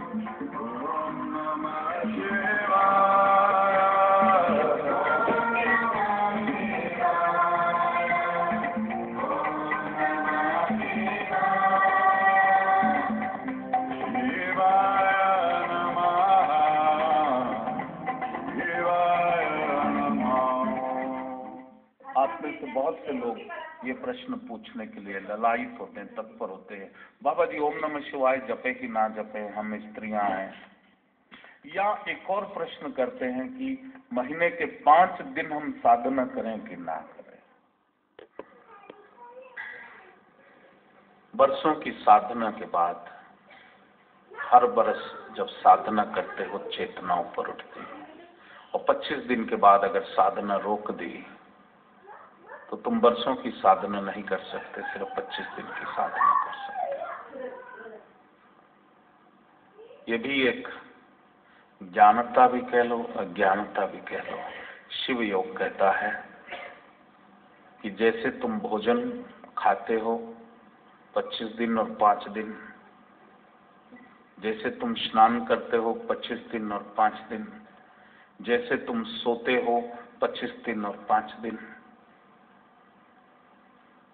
ओम नमः शिवाय। आप में से बहुत से लोग ये प्रश्न पूछने के लिए ललायित होते हैं, तत्पर होते हैं, बाबा जी ओम नमः शिवाय जपे कि ना जपे, हम स्त्रियां हैं। या एक और प्रश्न करते हैं कि महीने के 5 दिन हम साधना करें कि ना करें। वर्षों की साधना के बाद हर बरस जब साधना करते हो चेतना ऊपर उठती है, और 25 दिन के बाद अगर साधना रोक दी तो तुम वर्षों की साधना नहीं कर सकते, सिर्फ 25 दिन की साधना कर सकते। ये भी एक ज्ञानता भी कह लो, अज्ञानता भी कह लो। शिव योग कहता है कि जैसे तुम भोजन खाते हो 25 दिन और 5 दिन, जैसे तुम स्नान करते हो 25 दिन और 5 दिन, जैसे तुम सोते हो 25 दिन और 5 दिन,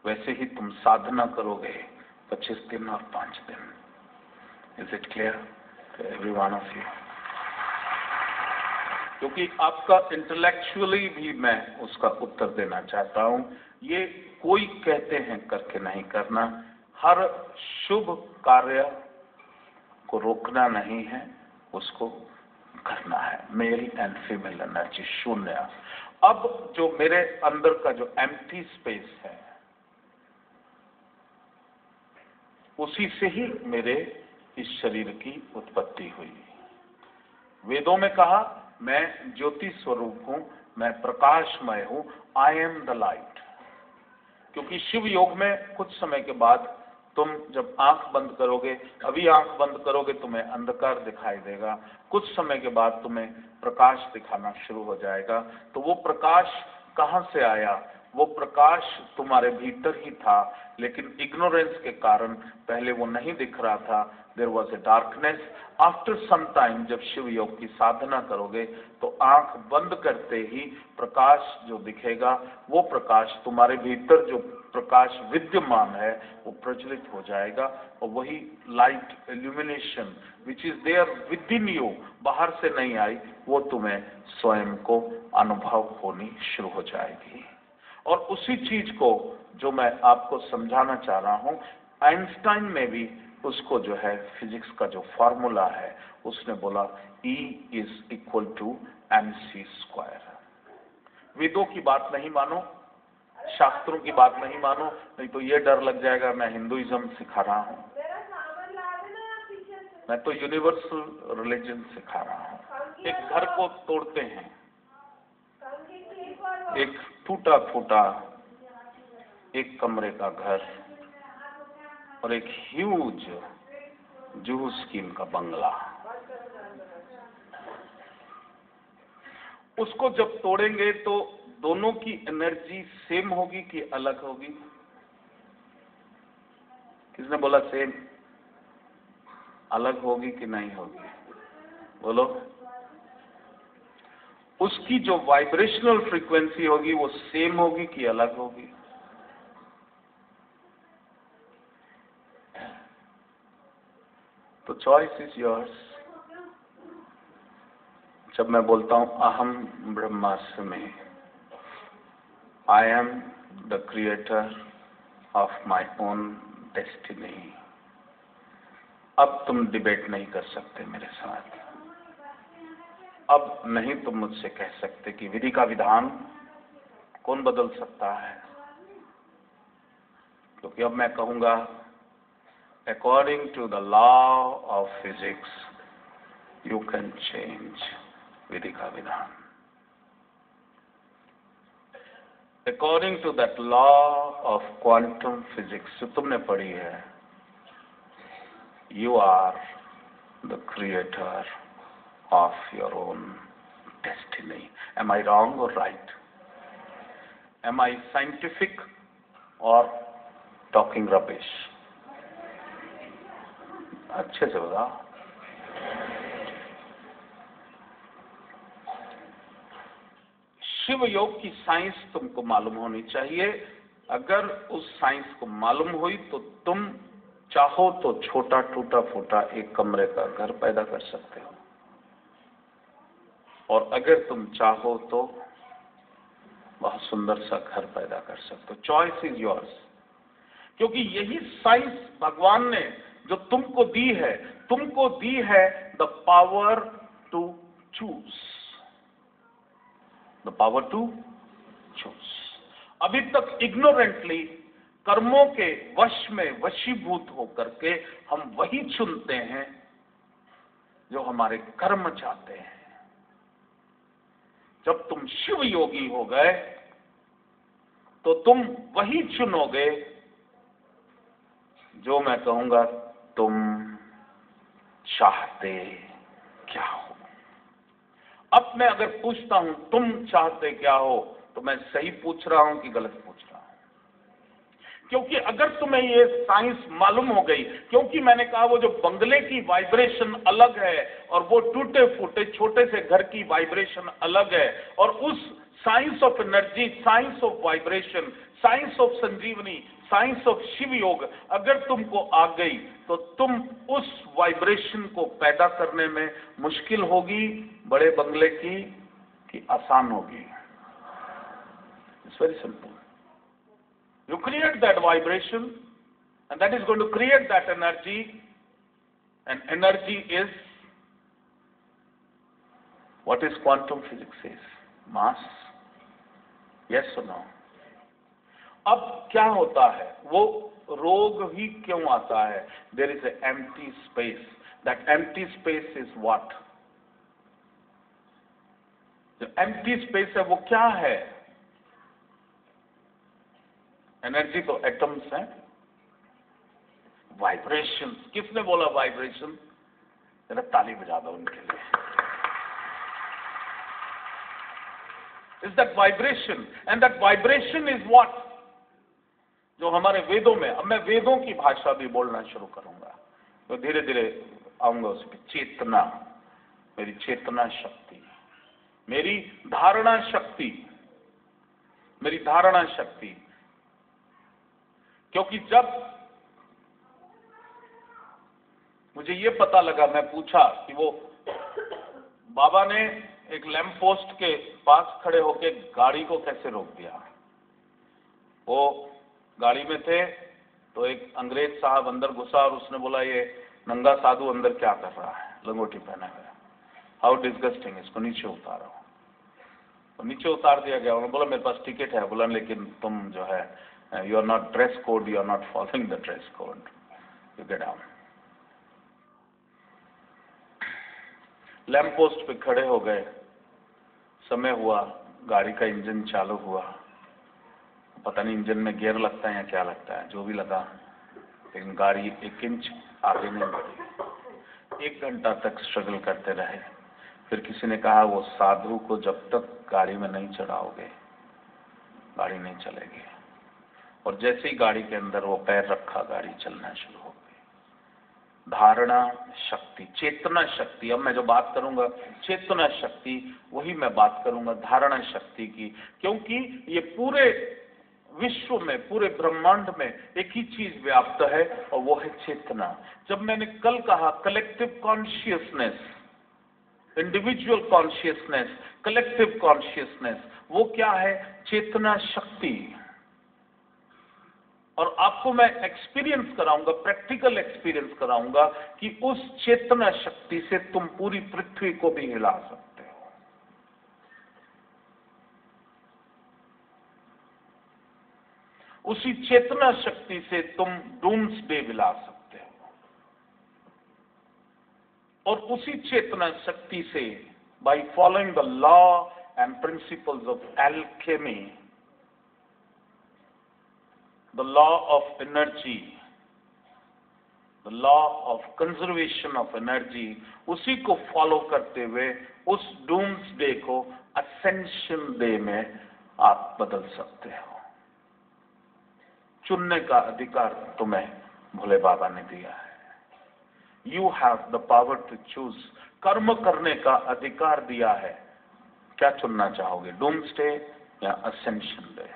वैसे ही तुम साधना करोगे 25 दिन और 5 दिन। Is it clear everyone of you? क्योंकि आपका इंटेलेक्चुअली भी मैं उसका उत्तर देना चाहता हूं। ये कोई कहते हैं करके नहीं करना, हर शुभ कार्य को रोकना नहीं है, उसको करना है। मेल एंड फीमेल एनर्जी शून्य। अब जो मेरे अंदर का जो एम्प्टी स्पेस है, उसी से ही मेरे इस शरीर की उत्पत्ति हुई। वेदों में कहा मैं ज्योति स्वरूप हूं, मैं प्रकाशमय हूं, आई एम द लाइट। क्योंकि शिव योग में कुछ समय के बाद तुम जब आंख बंद करोगे, अभी आंख बंद करोगे तुम्हें अंधकार दिखाई देगा, कुछ समय के बाद तुम्हें प्रकाश दिखाना शुरू हो जाएगा। तो वो प्रकाश कहां से आया? वो प्रकाश तुम्हारे भीतर ही था, लेकिन इग्नोरेंस के कारण पहले वो नहीं दिख रहा था। There was a darkness. After some time जब शिव योग की साधना करोगे तो आंख बंद करते ही प्रकाश जो दिखेगा, वो प्रकाश तुम्हारे भीतर जो प्रकाश विद्यमान है वो प्रज्वलित हो जाएगा, और वही light illumination which is there within you, बाहर से नहीं आई, वो तुम्हें स्वयं को अनुभव होनी शुरू हो जाएगी। और उसी चीज को जो मैं आपको समझाना चाह रहा हूं, आइंस्टाइन ने भी उसको जो है फिजिक्स का जो फॉर्मूला है, उसने बोला E is equal to mc²। वेदों की बात नहीं मानो, शास्त्रों की बात नहीं मानो, नहीं तो ये डर लग जाएगा मैं हिंदुइज्म सिखा रहा हूं। मैं तो यूनिवर्सल रिलीजन सिखा रहा हूं। एक घर को तोड़ते हैं, एक टूटा फूटा एक कमरे का घर और एक ह्यूज जूहू स्कीम का बंगला, उसको जब तोड़ेंगे तो दोनों की एनर्जी सेम होगी कि अलग होगी? किसने बोला सेम? अलग होगी कि नहीं होगी? बोलो। उसकी जो वाइब्रेशनल फ्रीक्वेंसी होगी वो सेम होगी कि अलग होगी? तो चॉइस इज योर्स। जब मैं बोलता हूं अहम ब्रह्मास्मि, I am the creator of my own destiny, अब तुम डिबेट नहीं कर सकते मेरे साथ। अब नहीं तुम मुझसे कह सकते कि विधि का विधान कौन बदल सकता है, क्योंकि अब मैं कहूंगा according to the law of physics you can change विधि का विधान। According to that law of quantum physics जो तुमने पढ़ी है, you are the creator of your own destiny. Am I wrong or right? Am I scientific or talking rubbish? अच्छे से बताओ। शिव योग की साइंस तुमको मालूम होनी चाहिए। अगर उस साइंस को मालूम हुई तो तुम चाहो तो छोटा टूटा फूटा एक कमरे का घर पैदा कर सकते हो, और अगर तुम चाहो तो बहुत सुंदर सा घर पैदा कर सकते हो। Choice is yours. क्योंकि यही साइंस भगवान ने जो तुमको दी है the power to choose, the power to choose. अभी तक इग्नोरेंटली कर्मों के वश में वशीभूत होकर के हम वही चुनते हैं जो हमारे कर्म चाहते हैं। जब तुम शिव योगी हो गए तो तुम वही चुनोगे जो मैं कहूंगा तुम चाहते क्या हो। अब मैं अगर पूछता हूं तुम चाहते क्या हो, तो मैं सही पूछ रहा हूं कि गलत पूछ रहा हूं? क्योंकि अगर तुम्हें ये साइंस मालूम हो गई, क्योंकि मैंने कहा वो जो बंगले की वाइब्रेशन अलग है और वो टूटे फूटे छोटे से घर की वाइब्रेशन अलग है, और उस science of energy, science of vibration, science of Sanjeevani, science of Shiv Yog अगर तुमको आ गई तो तुम उस वाइब्रेशन को पैदा करने में मुश्किल होगी बड़े बंगले की कि आसान होगी। It's very simple. You create that vibration, and that is going to create that energy, and energy is what is quantum physics says, mass. Yes or no? अब क्या होता है, वो रोग ही क्यों आता है? There is an empty space. That empty space is what? जो empty space है वो क्या है? एनर्जी तो एटम्स हैं। वाइब्रेशन, किसने बोला वाइब्रेशन? जरा ताली बजा दो उनके लिए। Is that vibration, and that vibration is what? जो हमारे वेदों में, अब मैं वेदों की भाषा भी बोलना शुरू करूंगा तो धीरे धीरे आऊंगा उस पर। चेतना, मेरी चेतना शक्ति, मेरी धारणा शक्ति, मेरी धारणा शक्ति। क्योंकि जब मुझे ये पता लगा, मैं पूछा कि वो बाबा ने एक लैंप पोस्ट के पास खड़े होकर गाड़ी को कैसे रोक दिया। वो गाड़ी में थे तो एक अंग्रेज साहब अंदर घुसा और उसने बोला ये नंगा साधु अंदर क्या कर रहा है, लंगोटी पहना हुआ, हाउ डिस्गस्टिंग, इसको नीचे उतारो। तो नीचे उतार दिया गया। उन्होंने बोला मेरे पास टिकट है। बोला लेकिन तुम जो है you are not dress code, you are not following the dress code, you get down. Lamp post पे खड़े हो गए, समय हुआ, गाड़ी का इंजन चालू हुआ। पता नहीं इंजन में गियर लगता है या क्या लगता है, जो भी लगा, लेकिन गाड़ी 1 इंच आगे नहीं बढ़ी। 1 घंटा तक स्ट्रगल करते रहे। फिर किसी ने कहा वो साधु को जब तक गाड़ी में नहीं चढ़ाओगे गाड़ी नहीं चलेगी। और जैसे ही गाड़ी के अंदर वो पैर रखा, गाड़ी चलना शुरू हो गई। धारणा शक्ति, चेतना शक्ति। अब मैं जो बात करूंगा चेतना शक्ति, वही मैं बात करूंगा धारणा शक्ति की। क्योंकि ये पूरे विश्व में, पूरे ब्रह्मांड में एक ही चीज व्याप्त है और वो है चेतना। जब मैंने कल कहा collective consciousness, individual consciousness, collective consciousness, वो क्या है? चेतना शक्ति। और आपको मैं एक्सपीरियंस कराऊंगा, प्रैक्टिकल एक्सपीरियंस कराऊंगा कि उस चेतना शक्ति से तुम पूरी पृथ्वी को भी हिला सकते हो। उसी चेतना शक्ति से तुम डूम्सडे हिला सकते हो। और उसी चेतना शक्ति से, by following the law and principles of alchemy, the law of energy, the law of conservation of energy, उसी को फॉलो करते हुए उस डूम्सडे को असेंशन डे में आप बदल सकते हो। चुनने का अधिकार तुम्हें भोले बाबा ने दिया है। You have the power to choose। कर्म करने का अधिकार दिया है। क्या चुनना चाहोगे, डूम्सडे या असेंशन डे?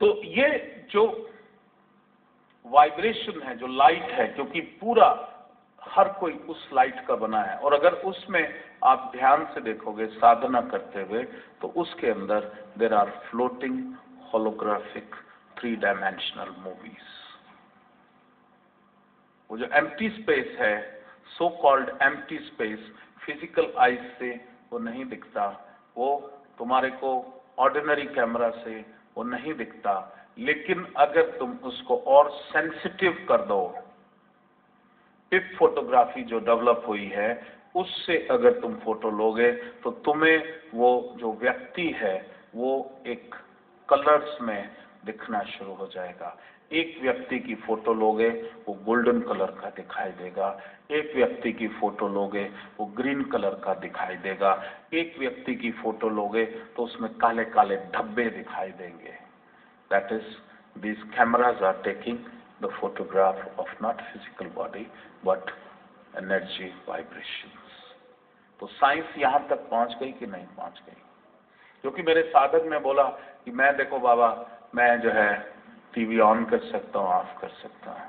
तो ये जो वाइब्रेशन है, जो लाइट है, क्योंकि पूरा हर कोई उस लाइट का बना है, और अगर उसमें आप ध्यान से देखोगे साधना करते हुए तो उसके अंदर there are floating holographic 3 dimensional movies. वो जो एम्प्टी स्पेस है, so called empty space, physical eyes से वो नहीं दिखता, वो तुम्हारे को ऑर्डिनरी कैमरा से वो नहीं दिखता, लेकिन अगर तुम उसको और सेंसिटिव कर दो, पिप फोटोग्राफी जो डेवलप हुई है उससे अगर तुम फोटो लोगे तो तुम्हें वो जो व्यक्ति है वो एक कलर्स में दिखना शुरू हो जाएगा। एक व्यक्ति की फोटो लोगे वो गोल्डन कलर का दिखाई देगा, एक व्यक्ति की फोटो लोगे वो ग्रीन कलर का दिखाई देगा, एक व्यक्ति की फोटो लोगे तो उसमें काले काले धब्बे दिखाई देंगे। That is these cameras are taking the photograph of not physical body but energy vibrations। तो साइंस यहां तक पहुंच गई कि नहीं पहुंच गई? क्योंकि मेरे साधक ने बोला कि मैं देखो बाबा, मैं जो है टीवी ऑन कर सकता हूँ, ऑफ कर सकता हूँ,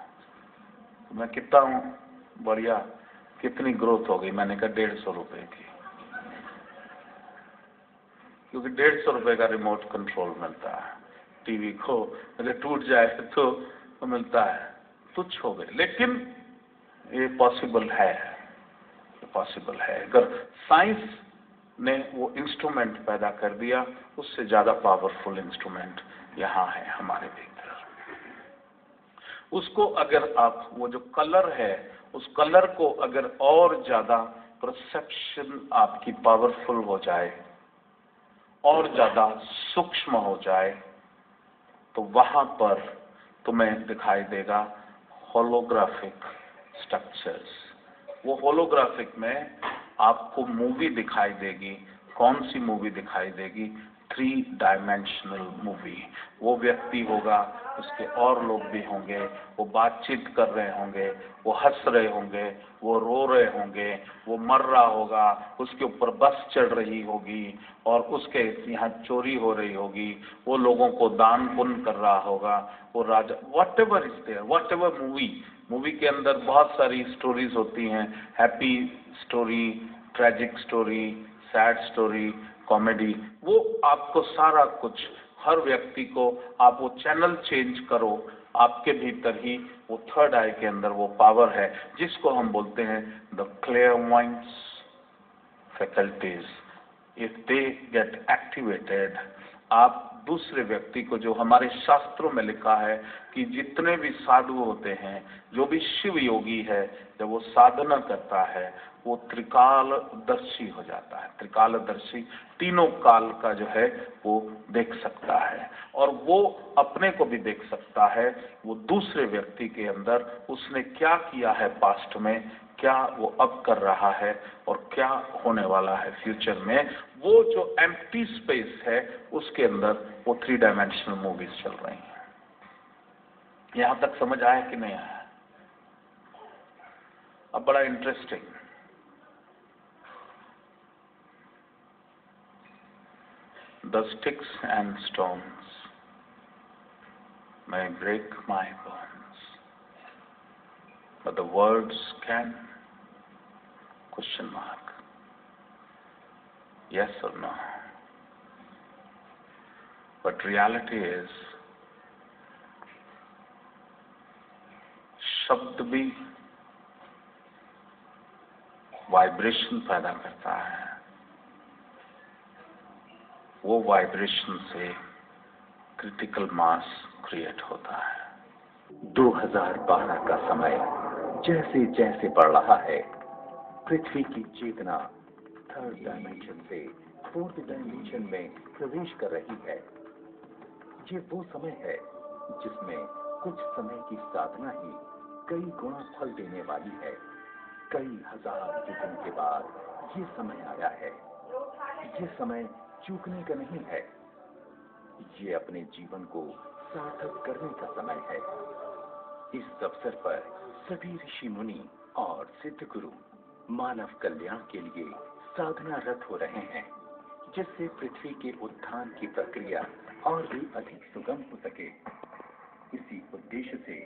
तो मैं कितना हूँ बढ़िया, कितनी ग्रोथ हो गई? मैंने कहा 150 रुपए की, क्योंकि 150 रुपए का रिमोट कंट्रोल मिलता है। टीवी को अगर टूट जाए तो मिलता है, तुच्छ हो गए, लेकिन ये पॉसिबल है, पॉसिबल है। अगर साइंस ने वो इंस्ट्रूमेंट पैदा कर दिया, उससे ज्यादा पावरफुल इंस्ट्रूमेंट यहाँ है हमारे भीतर। उसको अगर आप, वो जो कलर है, उस कलर को अगर और ज्यादा परसेप्शन आपकी पावरफुल हो जाए, और ज्यादा सूक्ष्म हो जाए, तो वहां पर तुम्हें दिखाई देगा होलोग्राफिक स्ट्रक्चर्स। वो होलोग्राफिक में आपको मूवी दिखाई देगी। कौन सी मूवी दिखाई देगी? 3 डायमेंशनल मूवी। वो व्यक्ति होगा, उसके और लोग भी होंगे, वो बातचीत कर रहे होंगे, वो हंस रहे होंगे, वो रो रहे होंगे, वो मर रहा होगा, उसके ऊपर बस चढ़ रही होगी और उसके यहाँ चोरी हो रही होगी, वो लोगों को दान पुण्य कर रहा होगा, वो राजा, whatever is there, whatever movie के अंदर बहुत सारी स्टोरीज होती हैं, happy story, tragic story, sad story, comedy, वो आपको सारा कुछ, हर व्यक्ति को आप वो चैनल चेंज करो, आपके भीतर ही वो थर्ड आई के अंदर वो पावर है जिसको हम बोलते हैं the क्लेयरवॉयंस faculties. If they get activated, आप दूसरे व्यक्ति को, जो हमारे शास्त्रों में लिखा है कि जितने भी साधु होते हैं, जो भी शिव योगी है, जब वो साधना करता है वो त्रिकालदर्शी हो जाता है। त्रिकालदर्शी, तीनों काल का जो है वो देख सकता है, और वो अपने को भी देख सकता है, वो दूसरे व्यक्ति के अंदर उसने क्या किया है पास्ट में, क्या वो अब कर रहा है और क्या होने वाला है फ्यूचर में। वो जो एम्प्टी स्पेस है उसके अंदर वो 3 डायमेंशनल मूवीज चल रही हैं। यहां तक समझ आया कि नहीं आया? अब बड़ा interesting, the sticks and stones may break my bones, but the words can, question mark, yes or no? But reality is, शब्द भी वाइब्रेशन पैदा करता है, वो वाइब्रेशन से क्रिटिकल मास क्रिएट होता है। 2012 का समय जैसे जैसे बढ़ रहा है, पृथ्वी की चेतना 3rd डायमेंशन से 4th डायमेंशन में प्रवेश कर रही है। ये वो समय है जिसमें कुछ समय की साधना ही कई गुना फल देने वाली है। कई हजार युगों के बाद ये समय आया है। ये समय चूकने का नहीं है, ये अपने जीवन को सार्थक करने का समय है। इस अवसर पर सभी ऋषि मुनि और सिद्ध गुरु मानव कल्याण के लिए साधनारत हो रहे हैं, जिससे पृथ्वी के उत्थान की प्रक्रिया और भी अधिक सुगम हो सके। इसी उद्देश्य से